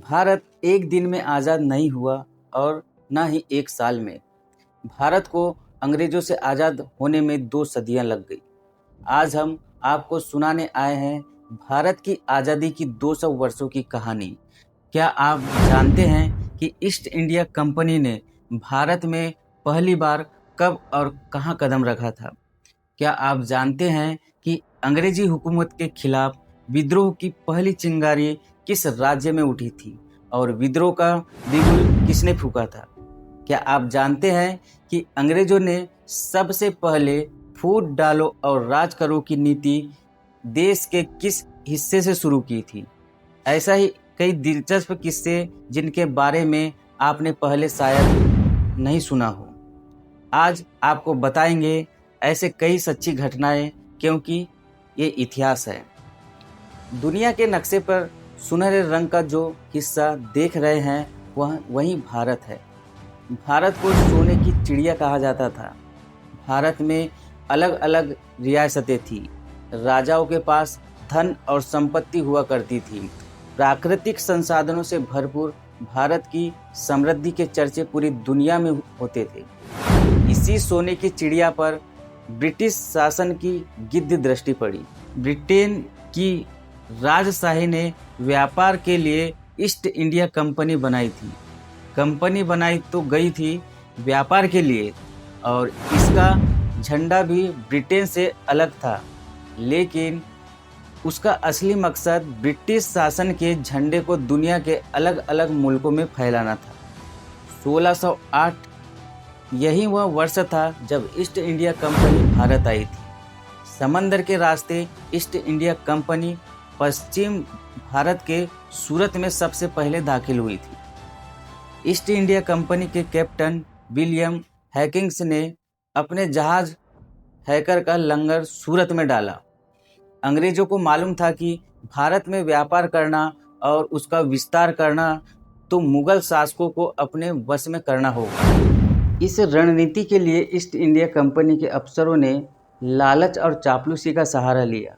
भारत एक दिन में आज़ाद नहीं हुआ और न ही एक साल में। भारत को अंग्रेज़ों से आज़ाद होने में 2 सदियां लग गई। आज हम आपको सुनाने आए हैं भारत की आज़ादी की 200 वर्षों की कहानी। क्या आप जानते हैं कि ईस्ट इंडिया कंपनी ने भारत में पहली बार कब और कहां कदम रखा था? क्या आप जानते हैं कि अंग्रेजी हुकूमत के खिलाफ विद्रोह की पहली चिंगारी किस राज्य में उठी थी और विद्रोह का बिगुल किसने फूंका था? क्या आप जानते हैं कि अंग्रेजों ने सबसे पहले फूट डालो और राज करो की नीति देश के किस हिस्से से शुरू की थी? ऐसा ही कई दिलचस्प किस्से जिनके बारे में आपने पहले शायद नहीं सुना हो। आज आपको बताएंगे ऐसे कई सच्ची घटनाएं, क्योंकि ये इतिहास है। दुनिया के नक्शे पर सुनहरे रंग का जो हिस्सा देख रहे हैं वह वही भारत है। भारत को सोने की चिड़िया कहा जाता था। भारत में अलग अलग रियासतें थी। राजाओं के पास धन और संपत्ति हुआ करती थी। प्राकृतिक संसाधनों से भरपूर भारत की समृद्धि के चर्चे पूरी दुनिया में होते थे। इसी सोने की चिड़िया पर ब्रिटिश शासन की गिद्ध दृष्टि पड़ी। ब्रिटेन की राजशाही ने व्यापार के लिए ईस्ट इंडिया कंपनी बनाई थी। कंपनी बनाई तो गई थी व्यापार के लिए, और इसका झंडा भी ब्रिटेन से अलग था, लेकिन उसका असली मकसद ब्रिटिश शासन के झंडे को दुनिया के अलग अलग मुल्कों में फैलाना था। 1608 यही वह वर्ष था जब ईस्ट इंडिया कंपनी भारत आई थी। समंदर के रास्ते ईस्ट इंडिया कंपनी पश्चिम भारत के सूरत में सबसे पहले दाखिल हुई थी। ईस्ट इंडिया कंपनी के कैप्टन विलियम हैकिंग्स ने अपने जहाज हैकर का लंगर सूरत में डाला। अंग्रेजों को मालूम था कि भारत में व्यापार करना और उसका विस्तार करना तो मुगल शासकों को अपने वश में करना होगा। इस रणनीति के लिए ईस्ट इंडिया कंपनी के अफसरों ने लालच और चापलूसी का सहारा लिया,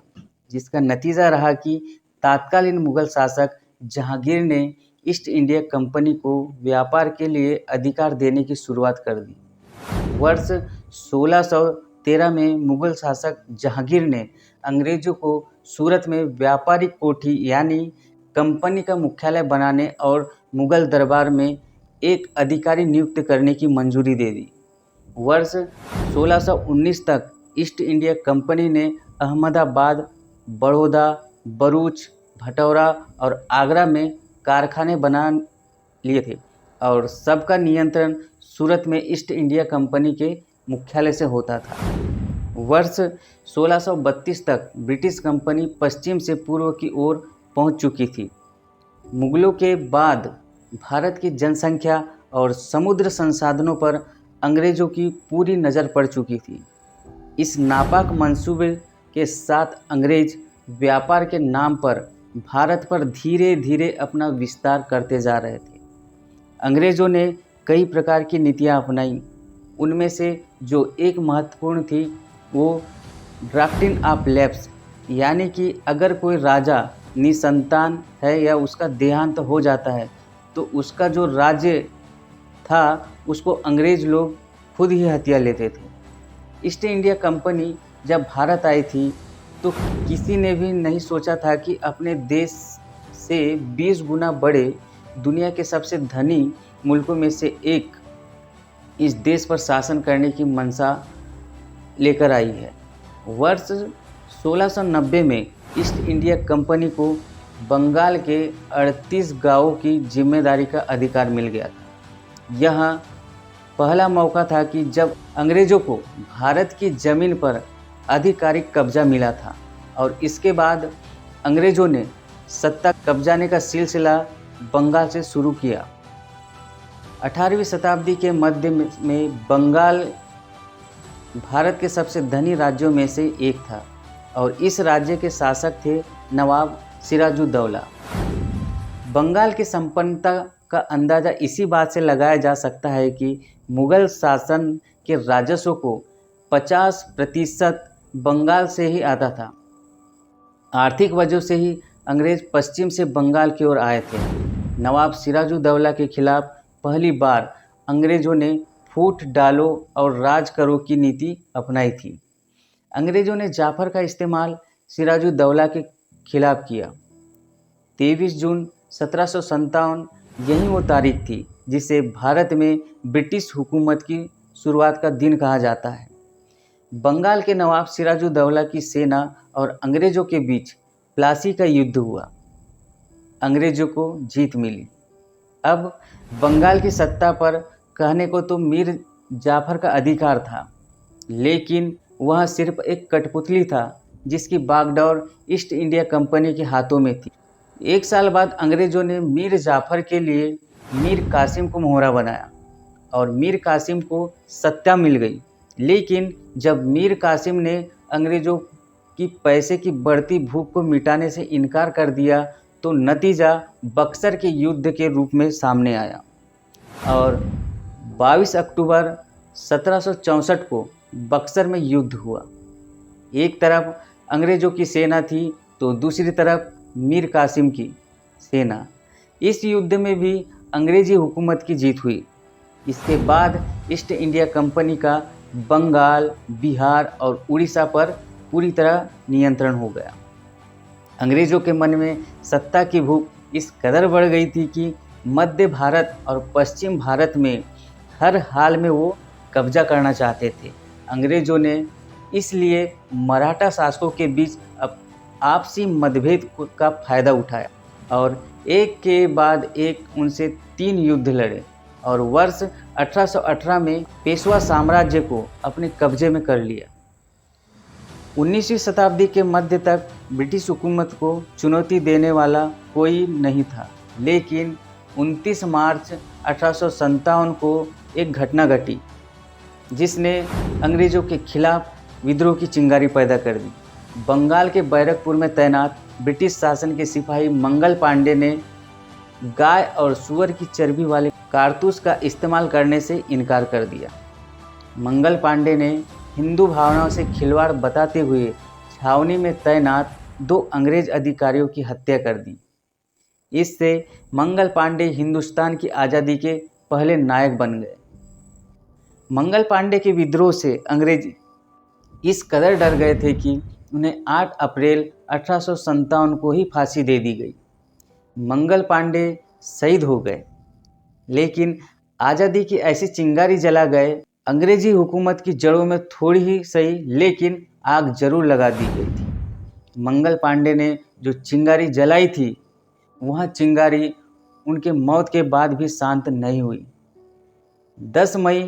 जिसका नतीजा रहा कि तत्कालीन मुगल शासक जहांगीर ने ईस्ट इंडिया कंपनी को व्यापार के लिए अधिकार देने की शुरुआत कर दी। वर्ष 1613 में मुगल शासक जहांगीर ने अंग्रेजों को सूरत में व्यापारिक कोठी यानी कंपनी का मुख्यालय बनाने और मुगल दरबार में एक अधिकारी नियुक्त करने की मंजूरी दे दी। वर्ष 1619 तक ईस्ट इंडिया कंपनी ने अहमदाबाद, बड़ौदा, भरूच, भटौरा और आगरा में कारखाने बना लिए थे, और सबका नियंत्रण सूरत में ईस्ट इंडिया कंपनी के मुख्यालय से होता था। वर्ष 1632 तक ब्रिटिश कंपनी पश्चिम से पूर्व की ओर पहुंच चुकी थी। मुगलों के बाद भारत की जनसंख्या और समुद्र संसाधनों पर अंग्रेजों की पूरी नज़र पड़ चुकी थी। इस नापाक मंसूबे के साथ अंग्रेज व्यापार के नाम पर भारत पर धीरे धीरे अपना विस्तार करते जा रहे थे। अंग्रेजों ने कई प्रकार की नीतियां अपनाई। उनमें से जो एक महत्वपूर्ण थी वो ड्राफ्टिंग ऑफ लैप्स, यानी कि अगर कोई राजा निसंतान है या उसका देहांत हो जाता है तो उसका जो राज्य था उसको अंग्रेज लोग खुद ही हथिया लेते थे। ईस्ट इंडिया कंपनी जब भारत आई थी तो किसी ने भी नहीं सोचा था कि अपने देश से 20 गुना बड़े दुनिया के सबसे धनी मुल्कों में से एक इस देश पर शासन करने की मंशा लेकर आई है। वर्ष 1690 में ईस्ट इंडिया कंपनी को बंगाल के 38 गांवों की जिम्मेदारी का अधिकार मिल गया था। यह पहला मौका था कि जब अंग्रेजों को भारत की ज़मीन पर आधिकारिक कब्जा मिला था, और इसके बाद अंग्रेजों ने सत्ता कब्जाने का सिलसिला बंगाल से शुरू किया। 18वीं शताब्दी के मध्य में बंगाल भारत के सबसे धनी राज्यों में से एक था, और इस राज्य के शासक थे नवाब सिराजुद्दौला। बंगाल की संपन्नता का अंदाज़ा इसी बात से लगाया जा सकता है कि मुगल शासन के राजस्व को 50% बंगाल से ही आता था। आर्थिक वजह से ही अंग्रेज पश्चिम से बंगाल की ओर आए थे। नवाब सिराजुद्दौला के खिलाफ पहली बार अंग्रेज़ों ने फूट डालो और राज करो की नीति अपनाई थी। अंग्रेज़ों ने जाफर का इस्तेमाल सिराजुद्दौला के खिलाफ किया। 23 जून 1757 यही वो तारीख थी जिसे भारत में ब्रिटिश हुकूमत की शुरुआत का दिन कहा जाता है। बंगाल के नवाब सिराजुद्दौला की सेना और अंग्रेज़ों के बीच प्लासी का युद्ध हुआ। अंग्रेज़ों को जीत मिली। अब बंगाल की सत्ता पर कहने को तो मीर जाफर का अधिकार था, लेकिन वह सिर्फ एक कठपुतली था जिसकी बागडोर ईस्ट इंडिया कंपनी के हाथों में थी। 1 साल बाद अंग्रेज़ों ने मीर जाफर के लिए मीर कासिम को मोहरा बनाया और मीर कासिम को सत्ता मिल गई। लेकिन जब मीर कासिम ने अंग्रेज़ों की पैसे की बढ़ती भूख को मिटाने से इनकार कर दिया तो नतीजा बक्सर के युद्ध के रूप में सामने आया और 22 अक्टूबर 1764 को बक्सर में युद्ध हुआ। एक तरफ अंग्रेज़ों की सेना थी तो दूसरी तरफ मीर कासिम की सेना। इस युद्ध में भी अंग्रेज़ी हुकूमत की जीत हुई। इसके बाद ईस्ट इंडिया कंपनी का बंगाल, बिहार और उड़ीसा पर पूरी तरह नियंत्रण हो गया। अंग्रेज़ों के मन में सत्ता की भूख इस कदर बढ़ गई थी कि मध्य भारत और पश्चिम भारत में हर हाल में वो कब्जा करना चाहते थे। अंग्रेज़ों ने इसलिए मराठा शासकों के बीच आपसी मतभेद का फ़ायदा उठाया और एक के बाद एक उनसे 3 युद्ध लड़े और वर्ष 1818 में पेशवा साम्राज्य को अपने कब्जे में कर लिया। 19वीं शताब्दी के मध्य तक ब्रिटिश हुकूमत को चुनौती देने वाला कोई नहीं था, लेकिन 29 मार्च 1857 को एक घटना घटी जिसने अंग्रेज़ों के खिलाफ विद्रोह की चिंगारी पैदा कर दी। बंगाल के बैरकपुर में तैनात ब्रिटिश शासन के सिपाही मंगल पांडे ने गाय और सूअर की चर्बी वाले कारतूस का इस्तेमाल करने से इनकार कर दिया। मंगल पांडे ने हिंदू भावनाओं से खिलवाड़ बताते हुए छावनी में तैनात 2 अंग्रेज अधिकारियों की हत्या कर दी। इससे मंगल पांडे हिंदुस्तान की आज़ादी के पहले नायक बन गए। मंगल पांडे के विद्रोह से अंग्रेज इस कदर डर गए थे कि उन्हें 8 अप्रैल 1857 को ही फांसी दे दी गई। मंगल पांडे शहीद हो गए, लेकिन आज़ादी की ऐसी चिंगारी जला गए। अंग्रेजी हुकूमत की जड़ों में थोड़ी ही सही लेकिन आग जरूर लगा दी गई थी। मंगल पांडे ने जो चिंगारी जलाई थी वह चिंगारी उनके मौत के बाद भी शांत नहीं हुई। 10 मई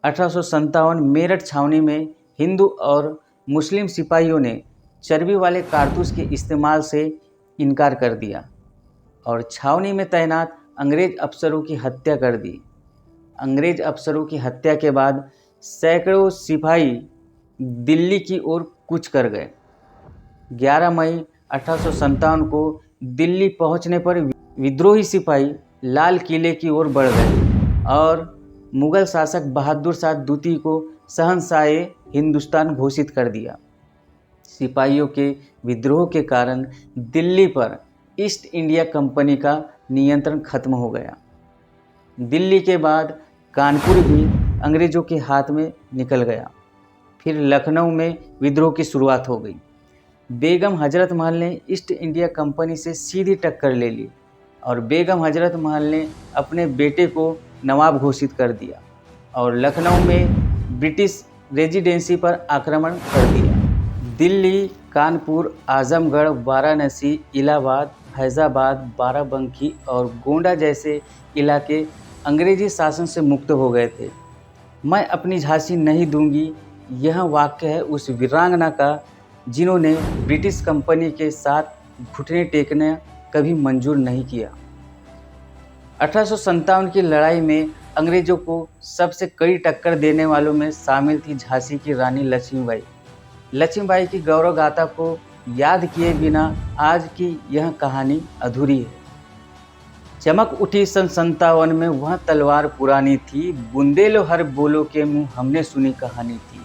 1857 मेरठ छावनी में हिंदू और मुस्लिम सिपाहियों ने चर्बी वाले कारतूस के इस्तेमाल से इनकार कर दिया और छावनी में तैनात अंग्रेज अफसरों की हत्या कर दी। अंग्रेज अफसरों की हत्या के बाद सैकड़ों सिपाही दिल्ली की ओर कूच कर गए। 11 मई 1857 को दिल्ली पहुंचने पर विद्रोही सिपाही लाल किले की ओर बढ़ गए और मुगल शासक बहादुर शाह द्वितीय को शहंशाह हिंदुस्तान घोषित कर दिया। सिपाहियों के विद्रोह के कारण दिल्ली पर ईस्ट इंडिया कंपनी का नियंत्रण खत्म हो गया। दिल्ली के बाद कानपुर भी अंग्रेज़ों के हाथ में निकल गया। फिर लखनऊ में विद्रोह की शुरुआत हो गई। बेगम हजरत महल ने ईस्ट इंडिया कंपनी से सीधी टक्कर ले ली और बेगम हजरत महल ने अपने बेटे को नवाब घोषित कर दिया और लखनऊ में ब्रिटिश रेजिडेंसी पर आक्रमण कर दिया। दिल्ली, कानपुर, आजमगढ़, वाराणसी, इलाहाबाद, फैज़ाबाद, बाराबंकी और गोंडा जैसे इलाके अंग्रेजी शासन से मुक्त हो गए थे। मैं अपनी झांसी नहीं दूंगी, यह वाक्य है उस वीरांगना का जिन्होंने ब्रिटिश कंपनी के साथ घुटने टेकना कभी मंजूर नहीं किया। 1857 की लड़ाई में अंग्रेज़ों को सबसे कड़ी टक्कर देने वालों में शामिल थी झांसी की रानी लक्ष्मीबाई। लक्ष्मीबाई की गौरव गाथा को याद किए बिना आज की यह कहानी अधूरी है। चमक उठी सन 57 में वह तलवार पुरानी थी, बुंदेलो हर बोलो के मुँह हमने सुनी कहानी थी।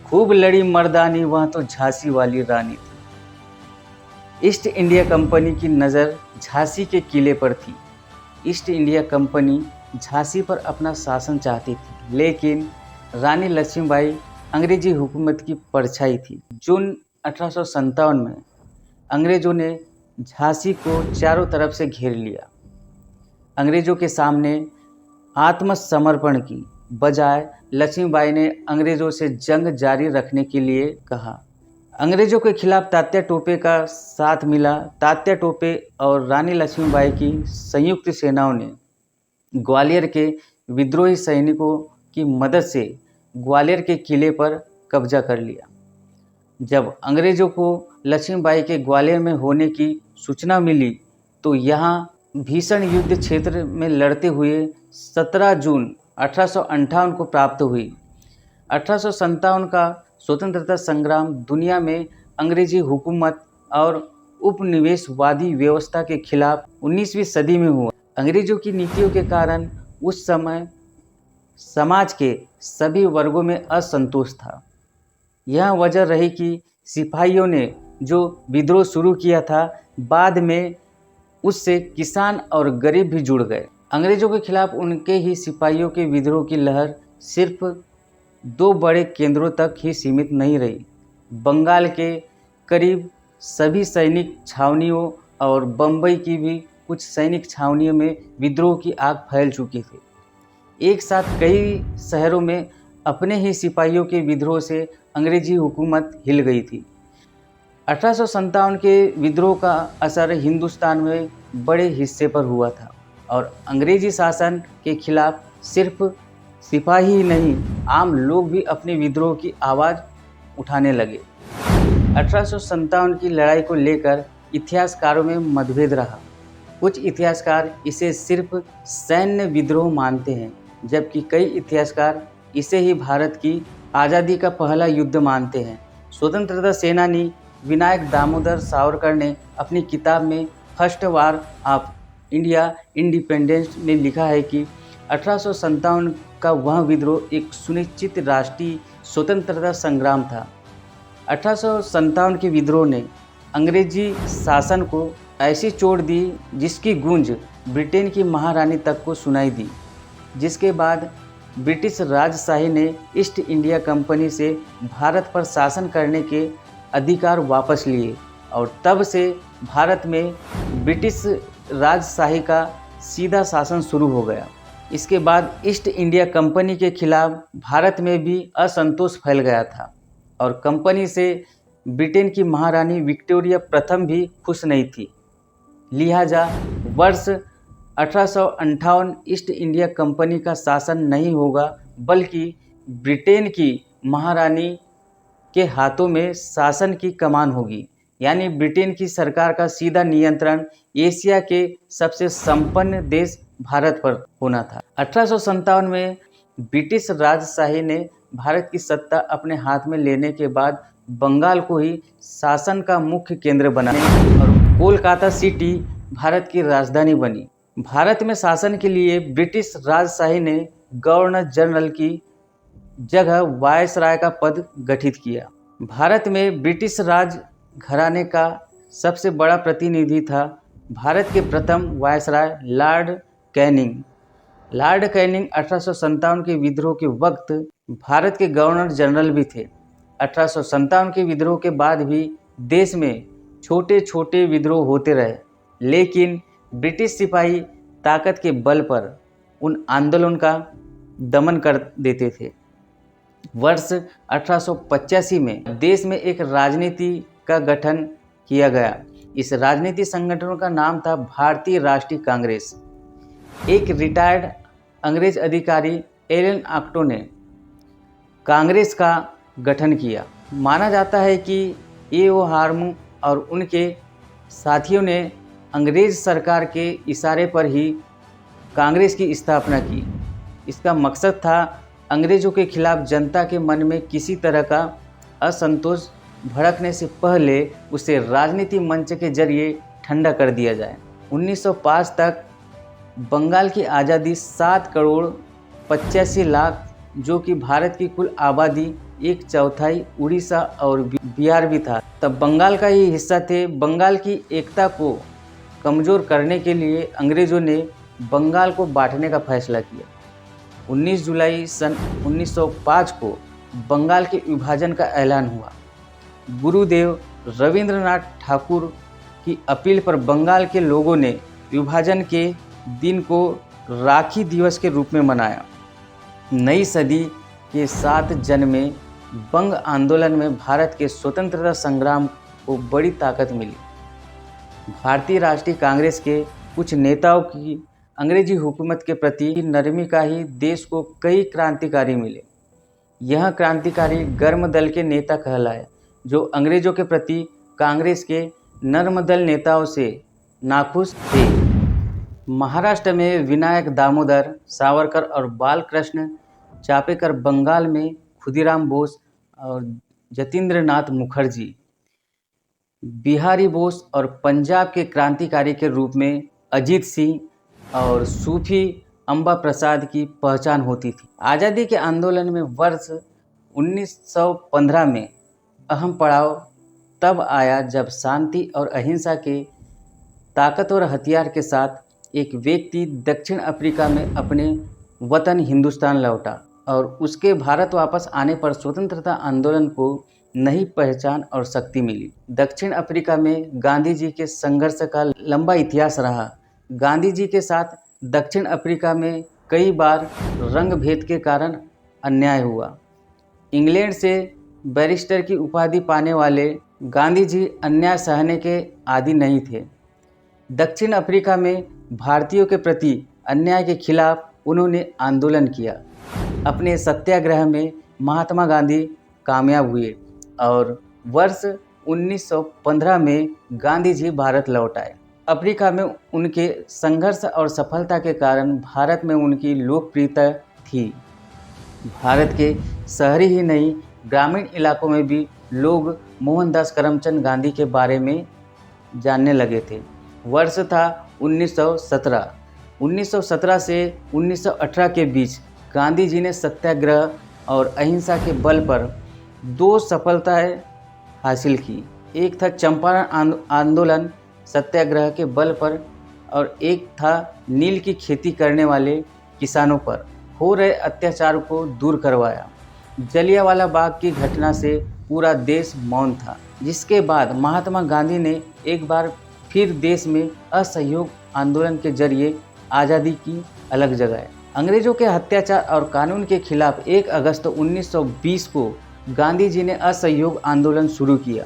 खूब लड़ी मर्दानी वह तो झांसी वाली रानी थी। ईस्ट इंडिया कंपनी की नज़र झांसी के किले पर थी। ईस्ट इंडिया कंपनी झांसी पर अपना शासन चाहती थी, लेकिन रानी लक्ष्मीबाई अंग्रेजी हुकूमत की परछाई थी। जून 1857 में अंग्रेजों ने झांसी को चारों तरफ से घेर लिया। अंग्रेजों के सामने आत्मसमर्पण की बजाय लक्ष्मीबाई ने अंग्रेजों से जंग जारी रखने के लिए कहा। अंग्रेजों के खिलाफ तात्या टोपे का साथ मिला। तात्या टोपे और रानी लक्ष्मीबाई की संयुक्त सेनाओं ने ग्वालियर के विद्रोही सैनिकों की मदद से ग्वालियर के किले पर कब्जा कर लिया। जब अंग्रेजों को लक्ष्मीबाई के ग्वालियर में होने की सूचना मिली तो यहाँ भीषण युद्ध क्षेत्र में लड़ते हुए 17 जून 1858 को प्राप्त हुई। 1857 का स्वतंत्रता संग्राम दुनिया में अंग्रेजी हुकूमत और उपनिवेशवादी व्यवस्था के खिलाफ 19वीं सदी में हुआ। अंग्रेजों की नीतियों के कारण उस समय समाज के सभी वर्गों में असंतोष था। यह वजह रही कि सिपाहियों ने जो विद्रोह शुरू किया था, बाद में उससे किसान और गरीब भी जुड़ गए। अंग्रेजों के खिलाफ उनके ही सिपाहियों के विद्रोह की लहर सिर्फ 2 बड़े केंद्रों तक ही सीमित नहीं रही। बंगाल के करीब सभी सैनिक छावनियों और बम्बई की भी कुछ सैनिक छावनियों में विद्रोह की आग फैल चुकी थी। एक साथ कई शहरों में अपने ही सिपाहियों के विद्रोह से अंग्रेजी हुकूमत हिल गई थी। 1857 के विद्रोह का असर हिंदुस्तान में बड़े हिस्से पर हुआ था और अंग्रेजी शासन के खिलाफ सिर्फ सिपाही ही नहीं, आम लोग भी अपने विद्रोह की आवाज़ उठाने लगे। 1857 की लड़ाई को लेकर इतिहासकारों में मतभेद रहा। कुछ इतिहासकार इसे सिर्फ सैन्य विद्रोह मानते हैं, जबकि कई इतिहासकार इसे ही भारत की आज़ादी का पहला युद्ध मानते हैं। स्वतंत्रता सेनानी विनायक दामोदर सावरकर ने अपनी किताब में first war of India independence में लिखा है कि 1857 का वह विद्रोह एक सुनिश्चित राष्ट्रीय स्वतंत्रता संग्राम था। 1857 के विद्रोह ने अंग्रेजी शासन को ऐसी चोट दी जिसकी गूंज ब्रिटेन की महारानी तक को सुनाई दी। जिसके बाद ब्रिटिश राजशाही ने ईस्ट इंडिया कंपनी से भारत पर शासन करने के अधिकार वापस लिए और तब से भारत में ब्रिटिश राजशाही का सीधा शासन शुरू हो गया। इसके बाद ईस्ट इंडिया कंपनी के खिलाफ भारत में भी असंतोष फैल गया था और कंपनी से ब्रिटेन की महारानी विक्टोरिया प्रथम भी खुश नहीं थी। लिहाजा वर्ष 1858 ईस्ट इंडिया कंपनी का शासन नहीं होगा, बल्कि ब्रिटेन की महारानी के हाथों में शासन की कमान होगी। यानी ब्रिटेन की सरकार का सीधा नियंत्रण एशिया के सबसे संपन्न देश भारत पर होना था। 1857 में ब्रिटिश राजशाही ने भारत की सत्ता अपने हाथ में लेने के बाद बंगाल को ही शासन का मुख्य केंद्र बनाने और कोलकाता सिटी भारत की राजधानी बनी। भारत में शासन के लिए ब्रिटिश राजशाही ने गवर्नर जनरल की जगह वायसराय का पद गठित किया। भारत में ब्रिटिश राज घराने का सबसे बड़ा प्रतिनिधि था भारत के प्रथम viceroy Lord Canning. Lord Canning 1857 के विद्रोह के वक्त भारत के गवर्नर जनरल भी थे। 1857 के विद्रोह के बाद भी देश में छोटे छोटे विद्रोह होते रहे, लेकिन ब्रिटिश सिपाही ताकत के बल पर उन आंदोलन का दमन कर देते थे। वर्ष 1885 में देश में एक राजनीति का गठन किया गया। इस राजनीतिक संगठन का नाम था भारतीय राष्ट्रीय कांग्रेस। एक रिटायर्ड अंग्रेज अधिकारी एलन ऑक्टो ने कांग्रेस का गठन किया। माना जाता है कि ए.ओ. हार्म और उनके साथियों ने अंग्रेज सरकार के इशारे पर ही कांग्रेस की स्थापना की। इसका मकसद था अंग्रेजों के खिलाफ जनता के मन में किसी तरह का असंतोष भड़कने से पहले उसे राजनीति मंच के जरिए ठंडा कर दिया जाए। 1905 तक बंगाल की आज़ादी 7 करोड़ 85 लाख, जो कि भारत की कुल आबादी 1/4 उड़ीसा और बिहार भी था, तब बंगाल का ही हिस्सा थे। बंगाल की एकता को कमज़ोर करने के लिए अंग्रेज़ों ने बंगाल को बांटने का फैसला किया। 19 जुलाई सन 1905 को बंगाल के विभाजन का ऐलान हुआ। गुरुदेव रविंद्रनाथ ठाकुर की अपील पर बंगाल के लोगों ने विभाजन के दिन को राखी दिवस के रूप में मनाया। नई सदी के साथ जन्मे बंग आंदोलन में भारत के स्वतंत्रता संग्राम को बड़ी ताकत मिली। भारतीय राष्ट्रीय कांग्रेस के कुछ नेताओं की अंग्रेजी हुकूमत के प्रति नरमी का ही देश को कई क्रांतिकारी मिले। यह क्रांतिकारी गर्म दल के नेता कहलाए, जो अंग्रेजों के प्रति कांग्रेस के नर्म दल नेताओं से नाखुश थे। महाराष्ट्र में विनायक दामोदर सावरकर और बालकृष्ण चापेकर, बंगाल में खुदीराम बोस और जतीन्द्र नाथ मुखर्जी, बिहारी बोस और पंजाब के क्रांतिकारी के रूप में अजीत सिंह और सूफी अम्बा प्रसाद की पहचान होती थी। आज़ादी के आंदोलन में वर्ष 1915 में अहम पड़ाव तब आया जब शांति और अहिंसा के ताकतवर हथियार के साथ एक व्यक्ति दक्षिण अफ्रीका में अपने वतन हिंदुस्तान लौटा और उसके भारत वापस आने पर स्वतंत्रता आंदोलन को नई पहचान और शक्ति मिली। दक्षिण अफ्रीका में गांधी जी के संघर्ष का लंबा इतिहास रहा। गांधी जी के साथ दक्षिण अफ्रीका में कई बार रंग भेद के कारण अन्याय हुआ। इंग्लैंड से बैरिस्टर की उपाधि पाने वाले गांधी जी अन्याय सहने के आदी नहीं थे। दक्षिण अफ्रीका में भारतीयों के प्रति अन्याय के खिलाफ उन्होंने आंदोलन किया। अपने सत्याग्रह में महात्मा गांधी कामयाब हुए और वर्ष 1915 में गांधी जी भारत लौट आए। अफ्रीका में उनके संघर्ष और सफलता के कारण भारत में उनकी लोकप्रियता थी। भारत के शहरी ही नहीं, ग्रामीण इलाकों में भी लोग मोहनदास करमचंद गांधी के बारे में जानने लगे थे। वर्ष था 1917। 1917 से 1918 के बीच गांधी जी ने सत्याग्रह और अहिंसा के बल पर दो सफलताएं हासिल की। एक था चंपारण आंदोलन सत्याग्रह के बल पर और एक था नील की खेती करने वाले किसानों पर हो रहे अत्याचार को दूर करवाया। जलियांवाला बाग की घटना से पूरा देश मौन था, जिसके बाद महात्मा गांधी ने एक बार फिर देश में असहयोग आंदोलन के जरिए आज़ादी की अलग जगाए। अंग्रेजों के अत्याचार और कानून के खिलाफ 1 अगस्त 1920 को गांधी जी ने असहयोग आंदोलन शुरू किया।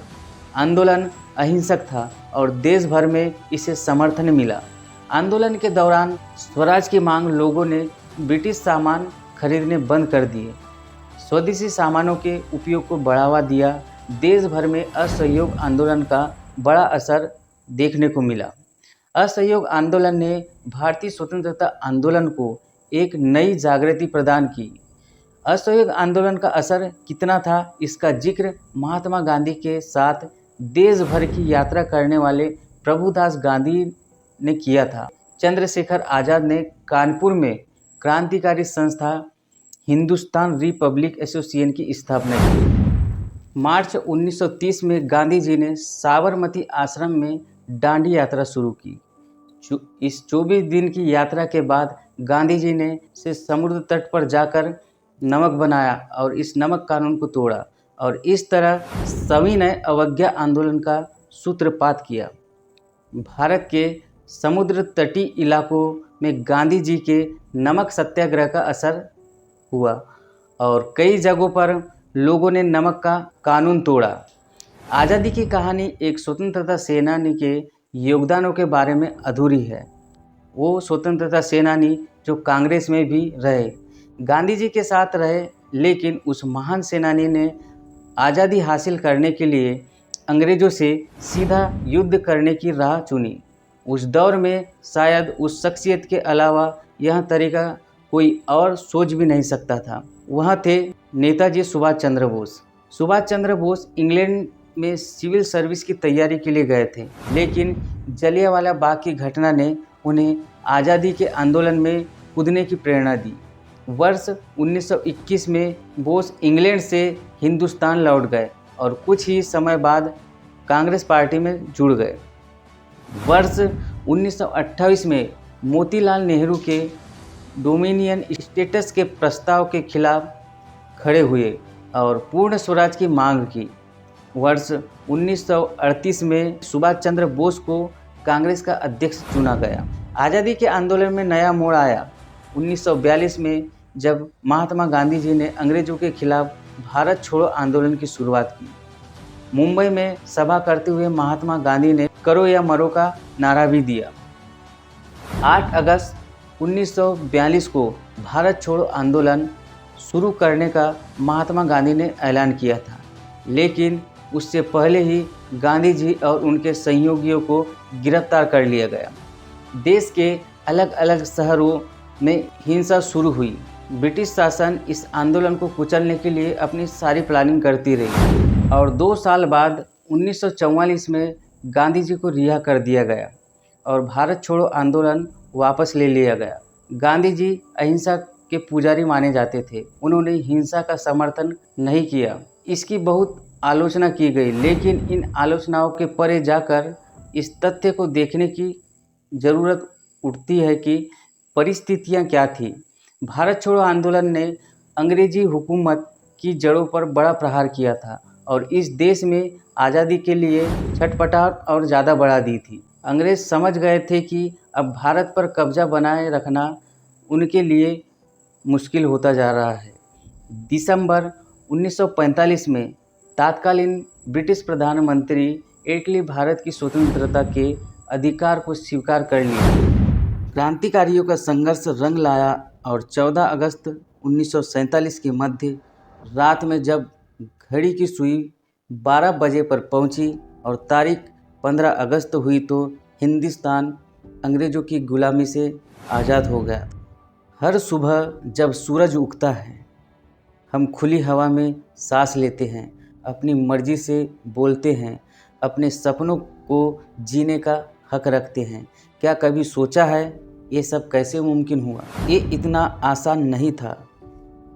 आंदोलन अहिंसक था और देश भर में इसे समर्थन मिला। आंदोलन के दौरान स्वराज की मांग लोगों ने ब्रिटिश सामान खरीदने बंद कर दिए, स्वदेशी सामानों के उपयोग को बढ़ावा दिया। देश भर में असहयोग आंदोलन का बड़ा असर देखने को मिला। असहयोग आंदोलन ने भारतीय स्वतंत्रता आंदोलन को एक नई जागृति प्रदान की। असहयोग आंदोलन का असर कितना था, इसका जिक्र महात्मा गांधी के साथ देश भर की यात्रा करने वाले प्रभुदास गांधी ने किया था। चंद्रशेखर आज़ाद ने कानपुर में क्रांतिकारी संस्था हिंदुस्तान रिपब्लिक एसोसिएशन की स्थापना की। मार्च 1930 में गांधी जी ने साबरमती आश्रम में डांडी यात्रा शुरू की। इस 24 दिन की यात्रा के बाद गांधी जी ने समुद्र तट पर जाकर नमक बनाया और इस नमक कानून को तोड़ा और इस तरह सविनय अवज्ञा आंदोलन का सूत्रपात किया। भारत के समुद्र तटीय इलाकों में गांधी जी के नमक सत्याग्रह का असर हुआ और कई जगहों पर लोगों ने नमक का कानून तोड़ा। आज़ादी की कहानी एक स्वतंत्रता सेनानी के योगदानों के बारे में अधूरी है। वो स्वतंत्रता सेनानी जो कांग्रेस में भी रहे, गांधी जी के साथ रहे, लेकिन उस महान सेनानी ने आज़ादी हासिल करने के लिए अंग्रेज़ों से सीधा युद्ध करने की राह चुनी। उस दौर में शायद उस शख्सियत के अलावा यह तरीका कोई और सोच भी नहीं सकता था। वह थे नेताजी सुभाष चंद्र बोस। सुभाष चंद्र बोस इंग्लैंड में सिविल सर्विस की तैयारी के लिए गए थे, लेकिन जलियांवाला बाग की घटना ने उन्हें आज़ादी के आंदोलन में कूदने की प्रेरणा दी। वर्ष 1921 में बोस इंग्लैंड से हिंदुस्तान लौट गए और कुछ ही समय बाद कांग्रेस पार्टी में जुड़ गए। वर्ष 1928 में मोतीलाल नेहरू के डोमिनियन स्टेटस के प्रस्ताव के खिलाफ खड़े हुए और पूर्ण स्वराज की मांग की। वर्ष 1938 में सुभाष चंद्र बोस को कांग्रेस का अध्यक्ष चुना गया। आज़ादी के आंदोलन में नया मोड़ आया 1942 में, जब महात्मा गांधी जी ने अंग्रेजों के खिलाफ भारत छोड़ो आंदोलन की शुरुआत की। मुंबई में सभा करते हुए महात्मा गांधी ने करो या मरो का नारा भी दिया। 8 अगस्त 1942 को भारत छोड़ो आंदोलन शुरू करने का महात्मा गांधी ने ऐलान किया था, लेकिन उससे पहले ही गांधी जी और उनके सहयोगियों को गिरफ्तार कर लिया गया। देश के अलग अलग शहरों में हिंसा शुरू हुई। ब्रिटिश शासन इस आंदोलन को कुचलने के लिए अपनी सारी प्लानिंग करती रही और 2 साल बाद 1944 में गांधी जी को रिहा कर दिया गया और भारत छोड़ो आंदोलन वापस ले लिया गया। गांधी जी अहिंसा के पुजारी माने जाते थे। उन्होंने हिंसा का समर्थन नहीं किया। इसकी बहुत आलोचना की गई, लेकिन इन आलोचनाओं के परे जाकर इस तथ्य को देखने की ज़रूरत उठती है कि परिस्थितियां क्या थी। भारत छोड़ो आंदोलन ने अंग्रेजी हुकूमत की जड़ों पर बड़ा प्रहार किया था और इस देश में आज़ादी के लिए छटपटाहट और ज़्यादा बढ़ा दी थी। अंग्रेज समझ गए थे कि अब भारत पर कब्जा बनाए रखना उनके लिए मुश्किल होता जा रहा है। दिसंबर 1945 में तत्कालीन ब्रिटिश प्रधानमंत्री एटली भारत की स्वतंत्रता के अधिकार को स्वीकार कर लिया। क्रांतिकारियों का संघर्ष रंग लाया और 14 अगस्त 1947 की मध्य रात में जब घड़ी की सुई 12 बजे पर पहुंची और तारीख 15 अगस्त हुई तो हिंदुस्तान अंग्रेज़ों की गुलामी से आज़ाद हो गया। हर सुबह जब सूरज उगता है, हम खुली हवा में सांस लेते हैं, अपनी मर्जी से बोलते हैं, अपने सपनों को जीने का हक रखते हैं। क्या कभी सोचा है ये सब कैसे मुमकिन हुआ? ये इतना आसान नहीं था।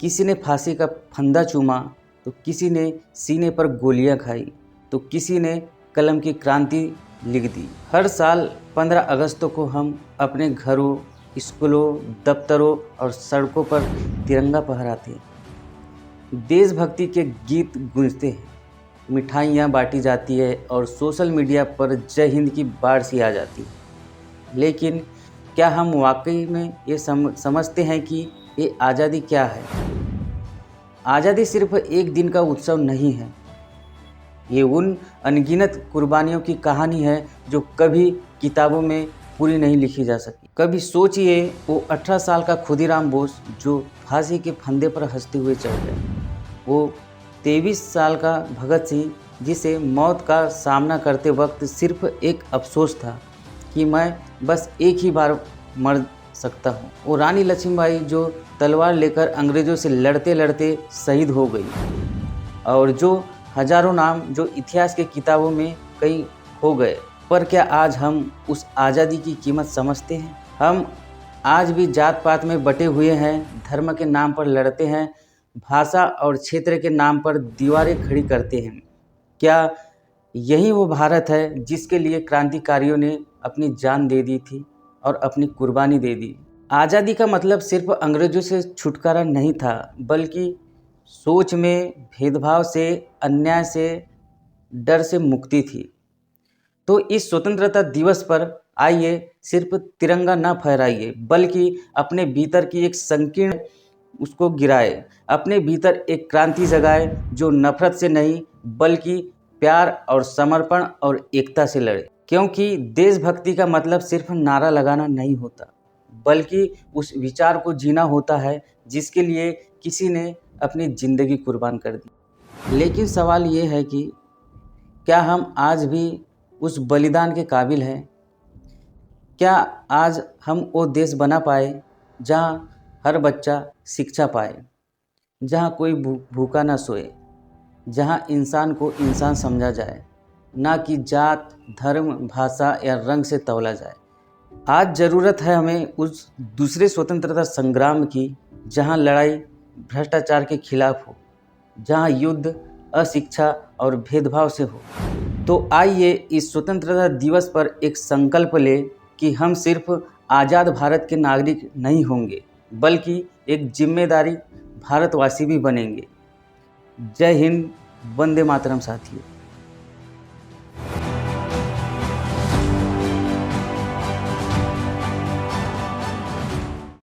किसी ने फांसी का फंदा चूमा तो किसी ने सीने पर गोलियां खाई तो किसी ने कलम की क्रांति लिख दी। हर साल 15 अगस्त को हम अपने घरों, स्कूलों, दफ्तरों और सड़कों पर तिरंगा फहराते हैं। देशभक्ति के गीत गूंजते हैं, मिठाइयाँ बांटी जाती है और सोशल मीडिया पर जय हिंद की बाढ़ सी आ जाती है। लेकिन क्या हम वाकई में ये समझते हैं कि ये आज़ादी क्या है? आज़ादी सिर्फ एक दिन का उत्सव नहीं है। ये उन अनगिनत कुर्बानियों की कहानी है जो कभी किताबों में पूरी नहीं लिखी जा सकी। कभी सोचिए वो 18 साल का खुदीराम बोस जो फांसी के फंदे पर हंसते हुए चल गए। वो 23 साल का भगत सिंह जिसे मौत का सामना करते वक्त सिर्फ एक अफसोस था कि मैं बस एक ही बार मर सकता हूँ। वो रानी लक्ष्मीबाई जो तलवार लेकर अंग्रेज़ों से लड़ते लड़ते शहीद हो गई और जो हजारों नाम जो इतिहास के किताबों में कई हो गए। पर क्या आज हम उस आज़ादी की कीमत समझते हैं? हम आज भी जात पात में बटे हुए हैं, धर्म के नाम पर लड़ते हैं, भाषा और क्षेत्र के नाम पर दीवारें खड़ी करते हैं। क्या यही वो भारत है जिसके लिए क्रांतिकारियों ने अपनी जान दे दी थी और अपनी कुर्बानी दे दी? आज़ादी का मतलब सिर्फ अंग्रेज़ों से छुटकारा नहीं था, बल्कि सोच में भेदभाव से, अन्याय से, डर से मुक्ति थी। तो इस स्वतंत्रता दिवस पर आइए सिर्फ तिरंगा न फहराइए, बल्कि अपने भीतर की एक संकीर्ण उसको गिराए, अपने भीतर एक क्रांति जगाए जो नफरत से नहीं बल्कि प्यार और समर्पण और एकता से लड़े। क्योंकि देशभक्ति का मतलब सिर्फ नारा लगाना नहीं होता, बल्कि उस विचार को जीना होता है जिसके लिए किसी ने अपनी ज़िंदगी कुर्बान कर दी। लेकिन सवाल ये है कि क्या हम आज भी उस बलिदान के काबिल हैं? क्या आज हम वो देश बना पाए जहाँ हर बच्चा शिक्षा पाए, जहाँ कोई भूखा ना सोए, जहाँ इंसान को इंसान समझा जाए, ना कि जात, धर्म, भाषा या रंग से तौला जाए? आज ज़रूरत है हमें उस दूसरे स्वतंत्रता संग्राम की जहाँ लड़ाई भ्रष्टाचार के खिलाफ हो, जहाँ युद्ध अशिक्षा और भेदभाव से हो। तो आइए इस स्वतंत्रता दिवस पर एक संकल्प ले कि हम सिर्फ आज़ाद भारत के नागरिक नहीं होंगे, बल्कि एक जिम्मेदारी भारतवासी भी बनेंगे। जय हिंद, वंदे मातरम साथियों।